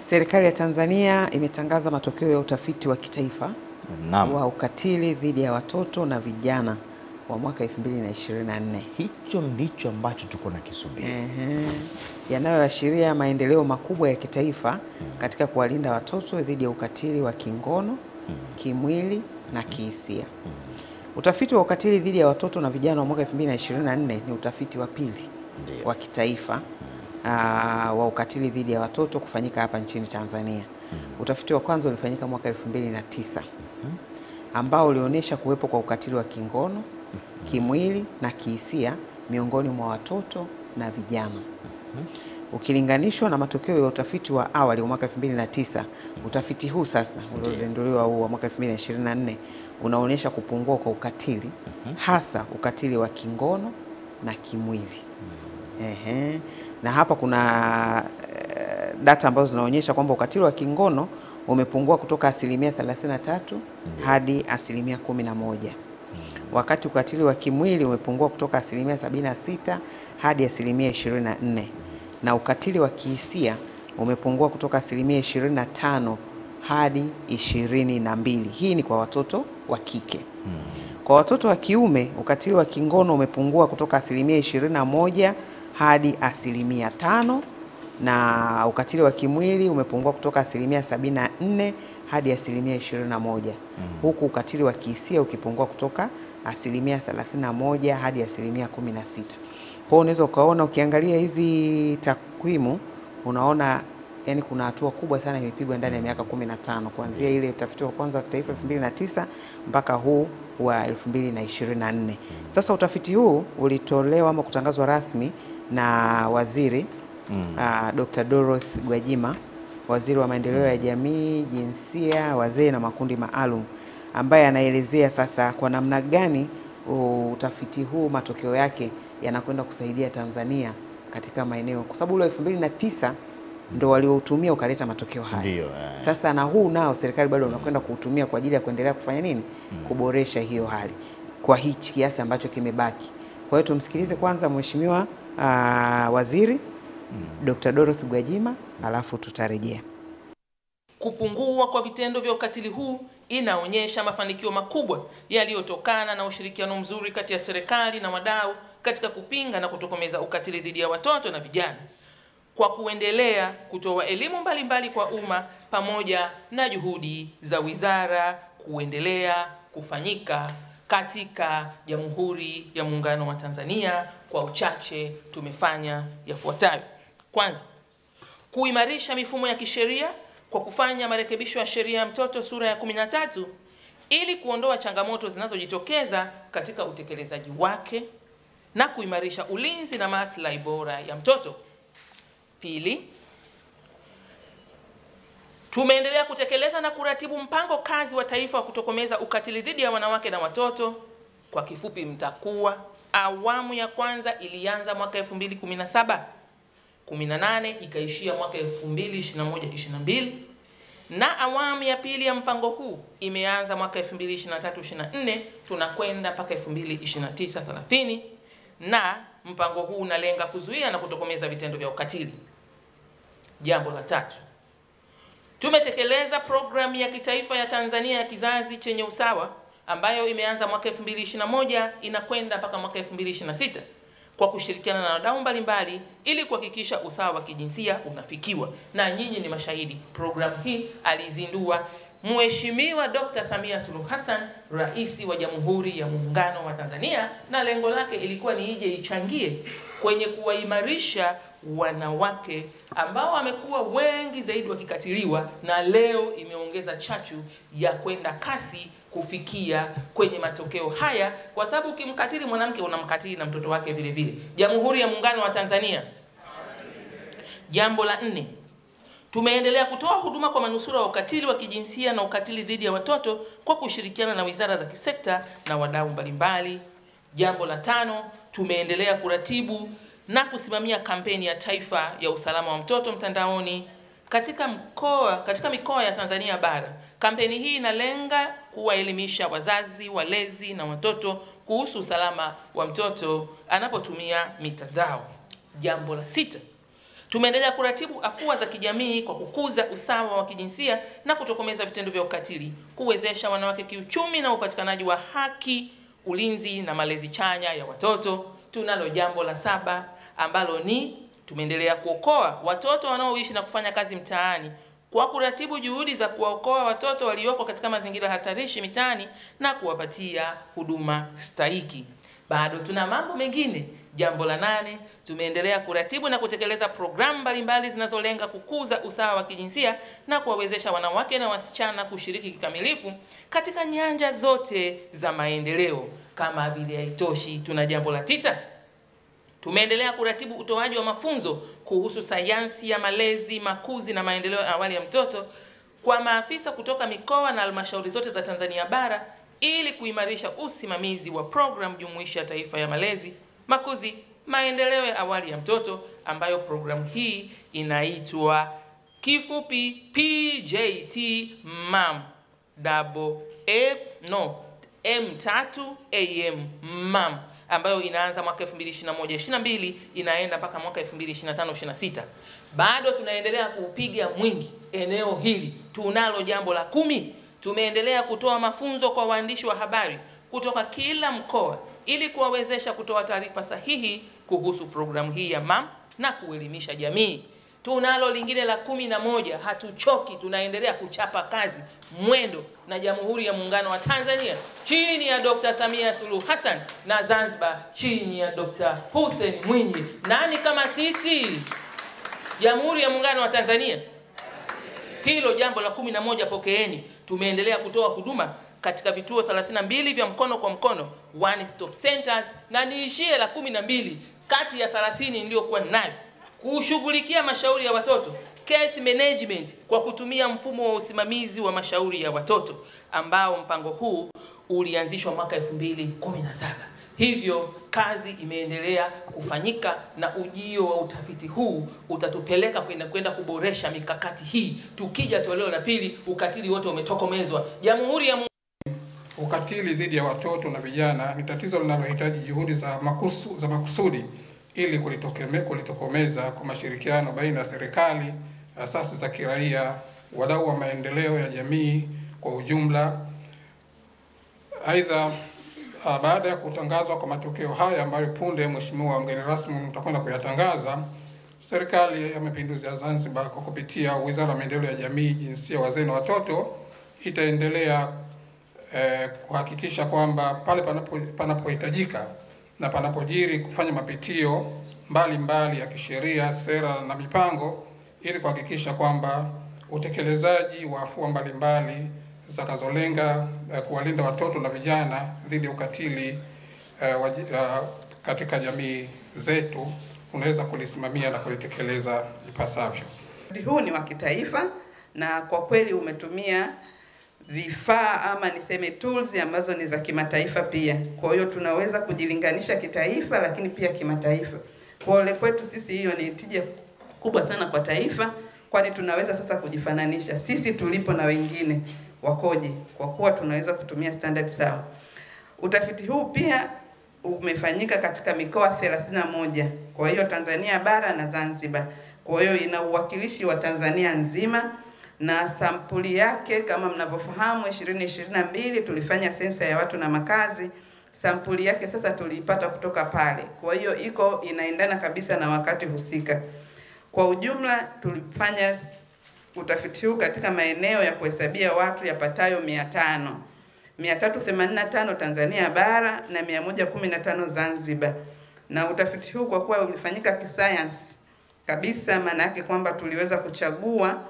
Serikali ya Tanzania imetangaza matokeo ya utafiti wa kitaifa wa ukatili dhidi ya watoto na vijana wa mwaka 2024. Hicho ndicho ambacho tuko na kisubiri. Yanayoashiria maendeleo makubwa ya kitaifa katika kuwalinda watoto dhidi ya ukatili wa kingono, kimwili na kihisia. Utafiti wa ukatili dhidi ya watoto na vijana wa mwaka 2024 ni utafiti wa pili wa kitaifa wa ukatili dhidi ya watoto kufanyika hapa nchini Tanzania. Utafiti wa kwanza ulifanyika mwaka 2009 ambao ulionyesha kuwepo kwa ukatili wa kingono, kimwili na kihisia miongoni mwa watoto na vijana. Ukilinganishwa na matokeo ya utafiti wa awali wa mwaka 2009, utafiti huu sasa uliozinduliwa huu wa mwaka 2024 unaonyesha kupungua kwa ukatili, hasa ukatili wa kingono na kimwili. Na hapa kuna data ambazo zinaonyesha kwamba ukatili wa kingono umepungua kutoka 33% hadi 11%. Wakati ukatili wa kimwili umepungua kutoka 76% hadi 24%. Na ukatili wa kihisia umepungua kutoka 25% hadi 22%. Hii ni kwa watoto wa kike. Kwa watoto wa kiume, ukatili wa kingono umepungua kutoka 21% hadi 5%, na ukatili wa kimwili umepungua kutoka 74% hadi 21%. Huku ukatili wa kihisia ukipungua kutoka 31% hadi 16%. Kwa hiyo unaweza ukaona, ukiangalia hizi takwimu unaona yani kuna hatua kubwa sana imepigwa ndani ya miaka 15 kuanzia ile utafiti wa kwanza wa kitaifa 2009 mpaka huu wa 2024. Sasa utafiti huu ulitolewa ama kutangazwa rasmi na waziri Dr. Dorothy Gwajima, waziri wa maendeleo ya jamii, jinsia, wazee na makundi maalum, ambaye anaelezea sasa kwa namna gani utafiti huu matokeo yake yanakwenda kusaidia Tanzania katika maeneo, kwa sababu ule 2009 ndo walioutumia ukaleta matokeo haya. Sasa na huu nao serikali bado unakwenda kuutumia kwa ajili ya kuendelea kufanya nini? Kuboresha hiyo hali kwa hichi kiasi ambacho kimebaki. Kwa hiyo tumsikilize kwanza Mheshimiwa Waziri Dr. Dorothy Gwajima, alafu tutarejea. Kupungua kwa vitendo vya ukatili huu inaonyesha mafanikio makubwa yaliyotokana na ushirikiano mzuri kati ya serikali na wadau katika kupinga na kutokomeza ukatili dhidi ya watoto na vijana, kwa kuendelea kutoa elimu mbalimbali kwa umma pamoja na juhudi za wizara kuendelea kufanyika katika Jamhuri ya Muungano wa Tanzania. Kwa uchache tumefanya yafuatayo. Kwanza, kuimarisha mifumo ya kisheria kwa kufanya marekebisho ya sheria ya mtoto sura ya 13 ili kuondoa changamoto zinazojitokeza katika utekelezaji wake na kuimarisha ulinzi na maslahi bora ya mtoto. Pili, tumeendelea kutekeleza na kuratibu mpango kazi wa taifa wa kutokomeza ukatili dhidi ya wanawake na watoto, kwa kifupi MTAKUWA. Awamu ya kwanza ilianza mwaka 2017-18 ikaishia mwaka 2021-22, na awamu ya pili ya mpango huu imeanza mwaka 2023-24 tunakwenda mpaka 2029-30, na mpango huu unalenga kuzuia na kutokomeza vitendo vya ukatili. Jambo la tatu, tumetekeleza programu ya kitaifa ya Tanzania ya kizazi chenye usawa ambayo imeanza mwaka 2021 inakwenda mpaka mwaka 2026 kwa kushirikiana na wadau mbalimbali ili kuhakikisha usawa wa kijinsia unafikiwa, na nyinyi ni mashahidi. Programu hii alizindua Mheshimiwa Dr. Samia Suluhu Hassan, Rais wa Jamhuri ya Muungano wa Tanzania, na lengo lake ilikuwa ni ije ichangie kwenye kuwaimarisha wanawake ambao wamekuwa wengi zaidi wakikatiliwa, na leo imeongeza chachu ya kwenda kasi kufikia kwenye matokeo haya, kwa sababu ukimkatili mwanamke unamkatili na mtoto wake vile vile. Jamhuri ya Muungano wa Tanzania. Jambo la 4, tumeendelea kutoa huduma kwa manusura wa ukatili wa kijinsia na ukatili dhidi ya watoto kwa kushirikiana na wizara za kisekta na wadau mbalimbali. Jambo la 5, tumeendelea kuratibu na kusimamia kampeni ya taifa ya usalama wa mtoto mtandaoni katika mikoa ya Tanzania bara. Kampeni hii inalenga kuwaelimisha wazazi, walezi na watoto kuhusu usalama wa mtoto anapotumia mitandao. Jambo la 6, Tumeendelea kuratibu afua za kijamii kwa kukuza usawa wa kijinsia na kutokomeza vitendo vya ukatili, kuwezesha wanawake kiuchumi na upatikanaji wa haki, ulinzi na malezi chanya ya watoto. Tunalo jambo la 7 ambalo ni tumeendelea kuokoa watoto wanaoishi na kufanya kazi mtaani kwa kuratibu juhudi za kuwaokoa watoto walioko katika mazingira hatarishi mitaani na kuwapatia huduma stahiki. Bado tuna mambo mengine. Jambo la 8, tumeendelea kuratibu na kutekeleza programu mbalimbali zinazolenga kukuza usawa wa kijinsia na kuwawezesha wanawake na wasichana kushiriki kikamilifu katika nyanja zote za maendeleo. Kama vile haitoshi, tuna jambo la 9. Tumeendelea kuratibu utoaji wa mafunzo kuhusu sayansi ya malezi, makuzi na maendeleo ya awali ya mtoto kwa maafisa kutoka mikoa na halmashauri zote za Tanzania bara ili kuimarisha usimamizi wa programu jumuishi ya taifa ya malezi, makuzi, maendeleo ya awali ya mtoto, ambayo programu hii inaitwa kifupi PJT-MAM M3AM MAM, ambayo inaanza mwaka 2021-22 inaenda mpaka mwaka 2025-26. Bado tunaendelea kuupiga mwingi eneo hili. Tunalo jambo la 10. Tumeendelea kutoa mafunzo kwa waandishi wa habari kutoka kila mkoa ili kuwawezesha kutoa taarifa sahihi kuhusu programu hii ya MAM na kuelimisha jamii. Tunalo lingine la 11. Hatuchoki, tunaendelea kuchapa kazi mwendo na Jamhuri ya Muungano wa Tanzania chini ya Dr. Samia Suluhu Hassan na Zanzibar chini ya Dr. Hussein Mwinyi. Nani kama sisi? Jamhuri ya Muungano wa Tanzania. Hilo jambo la 11 pokeeni. Tumeendelea kutoa huduma katika vituo 32 vya mkono kwa mkono, one stop centers, na niishie la 12 kati ya 30 niliyokuwa nayo kushughulikia mashauri ya watoto, case management, kwa kutumia mfumo wa usimamizi wa mashauri ya watoto ambao mpango huu ulianzishwa mwaka 2017. Hivyo kazi imeendelea kufanyika na ujio wa utafiti huu utatupeleka kwenda kuboresha mikakati hii. Tukija toleo la 2, ukatili wote umetokomezwa. Jamhuri ya Ukatili dhidi ya watoto na vijana ni tatizo linalohitaji juhudi za makusudi ili kulitokomeza kwa mashirikiano baina ya serikali, asasi za kiraia, wadau wa maendeleo ya jamii kwa ujumla. Aidha, baada ya kutangazwa kwa matokeo haya ambayo punde Mheshimiwa mgeni rasmi mtakwenda kuyatangaza, Serikali ya Mapinduzi ya Zanzibar kwa kupitia Wizara ya Maendeleo ya Jamii, Jinsia, Wazee na Watoto itaendelea kuhakikisha kwamba pale panapohitajika na panapojiri kufanya mapitio mbalimbali ya kisheria, sera na mipango ili kuhakikisha kwamba utekelezaji wa afua mbalimbali zitakazolenga kuwalinda watoto na vijana dhidi ya ukatili katika jamii zetu unaweza kulisimamia na kulitekeleza ipasavyo. Huu ni wa kitaifa na kwa kweli umetumia vifaa ama niseme tools ambazo ni za kimataifa pia. Kwa hiyo tunaweza kujilinganisha kitaifa lakini pia kimataifa. Kwa ole kwetu sisi hiyo ni tija kubwa sana kwa taifa, kwani tunaweza sasa kujifananisha sisi tulipo na wengine wakoje, kwa kuwa tunaweza kutumia standard sawa. Utafiti huu pia umefanyika katika mikoa 31. Kwa hiyo Tanzania bara na Zanzibar. Kwa hiyo ina uwakilishi wa Tanzania nzima na sampuli yake kama mnavyofahamu 2022 tulifanya sensa ya watu na makazi. Sampuli yake sasa tuliipata kutoka pale. Kwa hiyo inaendana kabisa na wakati husika. Kwa ujumla tulifanya utafiti huu katika maeneo ya kuhesabia watu yapatayo 500. 385 Tanzania bara na 115 Zanzibar. Na utafiti huu kwa kuwa ulifanyika kisayansi kabisa, maana yake kwamba tuliweza kuchagua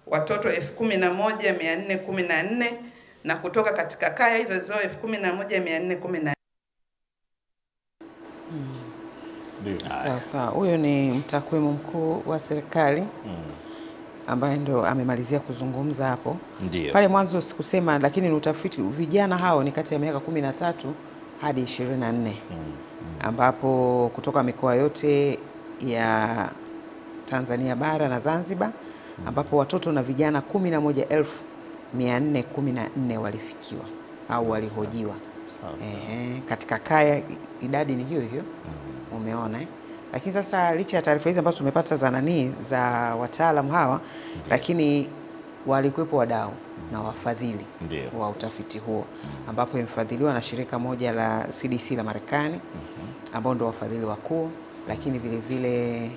watoto 11,414 na kutoka katika kaya hizo 11,414. Sasa huyo ni mtakwimu mkuu wa serikali ambaye ndo amemalizia kuzungumza hapo. Ndiyo. Pale mwanzo sikusema, lakini ni utafiti vijana hao ni kati ya miaka 13 hadi 24 ambapo kutoka mikoa yote ya Tanzania bara na Zanzibar ambapo watoto na vijana 11,414 walifikiwa au walihojiwa. Katika kaya idadi ni hiyo hiyo. Umeona Lakini sasa licha ya taarifa hizi ambazo tumepata za wataalamu hawa, lakini walikuwepo wadau na wafadhili wa utafiti huo, ambapo imefadhiliwa na shirika moja la CDC la Marekani ambao ndio wafadhili wakuu, lakini vile vile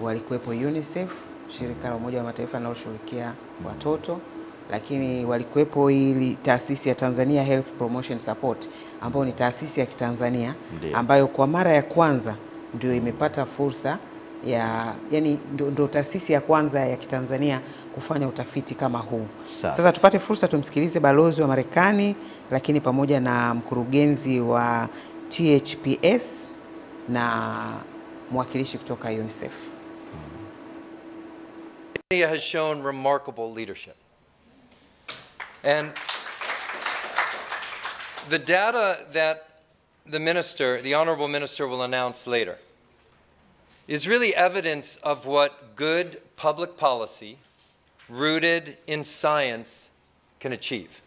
walikuwepo UNICEF, shirika la Umoja wa Mataifa linaloshughulikia watoto, lakini walikuwepo ili taasisi ya Tanzania Health Promotion Support ambayo ni taasisi ya Kitanzania ambayo kwa mara ya kwanza ndio imepata fursa ya, yani ndio taasisi ya kwanza ya Kitanzania kufanya utafiti kama huu. Sasa tupate fursa tumsikilize balozi wa Marekani, lakini pamoja na mkurugenzi wa THPS na mwakilishi kutoka UNICEF. Tanzania has shown remarkable leadership. And the data that the Honorable Minister will announce later is really evidence of what good public policy rooted in science can achieve.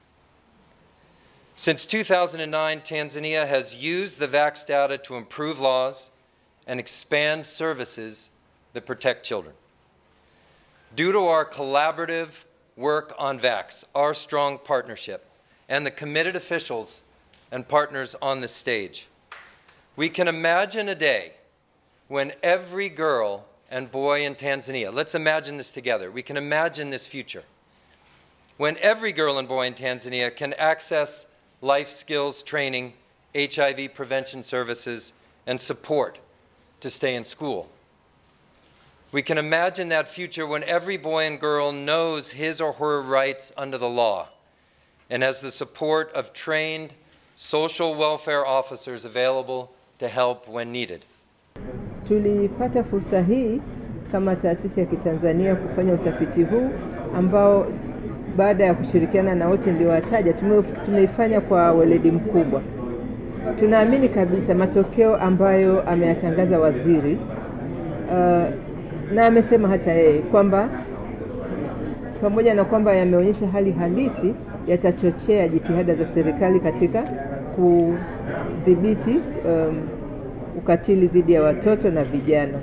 Since 2009, Tanzania has used the VAX data to improve laws and expand services that protect children. Due to our collaborative work on VAX, our strong partnership, and the committed officials and partners on this stage, we can imagine a day when every girl and boy in Tanzania, let's imagine this together, we can imagine this future, when every girl and boy in Tanzania can access life skills training, HIV prevention services, and support to stay in school. We can imagine that future when every boy and girl knows his or her rights under the law and has the support of trained social welfare officers available to help when needed. Tulipata fursa hii kama taasisi ya Kitanzania kufanya utafiti huu ambao baada ya kushirikiana na wote niliowataja tumeifanya kwa weledi mkubwa. Tunaamini kabisa matokeo ambayo ameyatangaza waziri na amesema hata yeye kwamba pamoja na kwamba yameonyesha hali halisi, yatachochea jitihada za serikali katika kudhibiti ukatili dhidi ya watoto na vijana.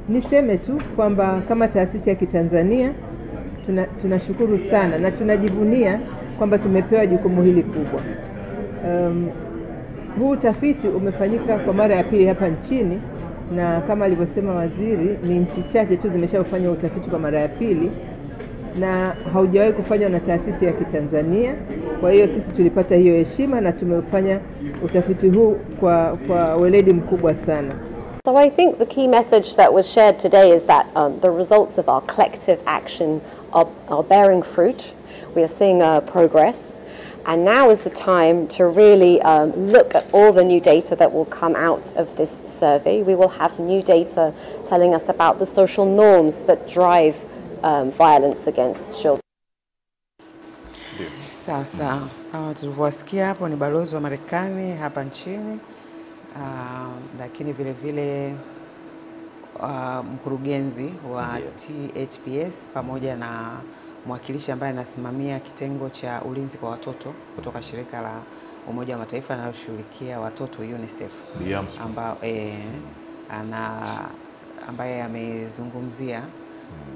Niseme tu kwamba kama taasisi ya Kitanzania tunashukuru sana na tunajivunia kwamba tumepewa jukumu hili kubwa. Huu utafiti umefanyika kwa mara ya pili hapa nchini, na kama alivyosema waziri, ni nchi chache tu zimeshafanya utafiti kwa mara ya pili na haujawahi kufanywa na taasisi ya Kitanzania. Kwa hiyo sisi tulipata hiyo heshima na tumefanya utafiti huu kwa weledi mkubwa sana. So I think the key message that was shared today is that the results of our collective action are bearing fruit. We are seeing progress. And now is the time to really look at all the new data that will come out of this survey. We will have new data telling us about the social norms that drive violence against children. Sasa tulivyosikia hapo ni balozi wa Marekani hapa nchini, lakini vile vile mkurugenzi wa THPS pamoja na mwakilishi ambaye anasimamia kitengo cha ulinzi kwa watoto kutoka shirika la Umoja wa Mataifa linaloshughulikia watoto UNICEF, ambaye amezungumzia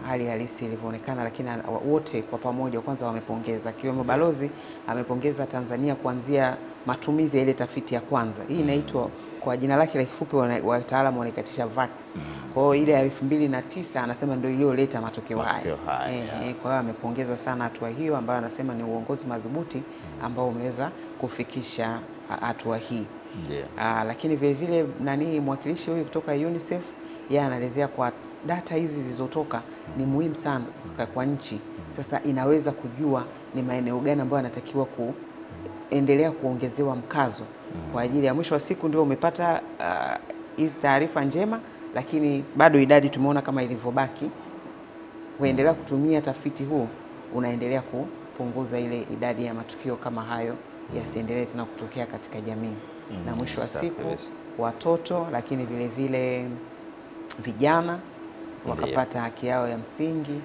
hali halisi ilivyoonekana, lakini wote kwa pamoja kwanza wamepongeza, akiwemo balozi amepongeza Tanzania kuanzia matumizi ya ile tafiti ya kwanza. Hii inaitwa kwa jina lake la kifupi wataalamu wanaikatisha VAX. Kwa hiyo ile ya 2009 anasema ndio iliyoleta matokeo haya. Kwa hiyo amepongeza sana hatua hiyo ambayo anasema ni uongozi madhubuti ambao umeweza kufikisha hatua hii. Lakini vile vile mwakilishi huyu kutoka UNICEF yeye anaelezea kwa data hizi zilizotoka ni muhimu sana kwa nchi. Sasa inaweza kujua ni maeneo gani ambayo yanatakiwa kuendelea kuongezewa mkazo kwa ajili ya mwisho wa siku ndio umepata hizi taarifa njema, lakini bado idadi tumeona kama ilivyobaki. Kuendelea kutumia tafiti huu unaendelea kupunguza ile idadi ya matukio kama hayo yasiendelee tena kutokea katika jamii. Na mwisho wa siku watoto, lakini vile vile vijana wakapata haki yao ya msingi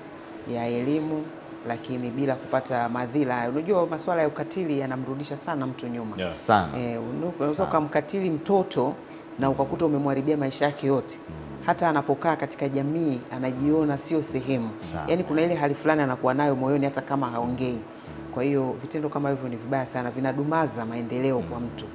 ya elimu, lakini bila kupata madhila. Unajua masuala ya ukatili yanamrudisha sana mtu nyuma. Sana. Unaweza kumkatili mtoto na ukakuta umemharibia maisha yake yote, hata anapokaa katika jamii anajiona sio sehemu. Yaani kuna ile hali fulani anakuwa nayo moyoni hata kama haongei. Kwa hiyo vitendo kama hivyo ni vibaya sana, vinadumaza maendeleo kwa mtu.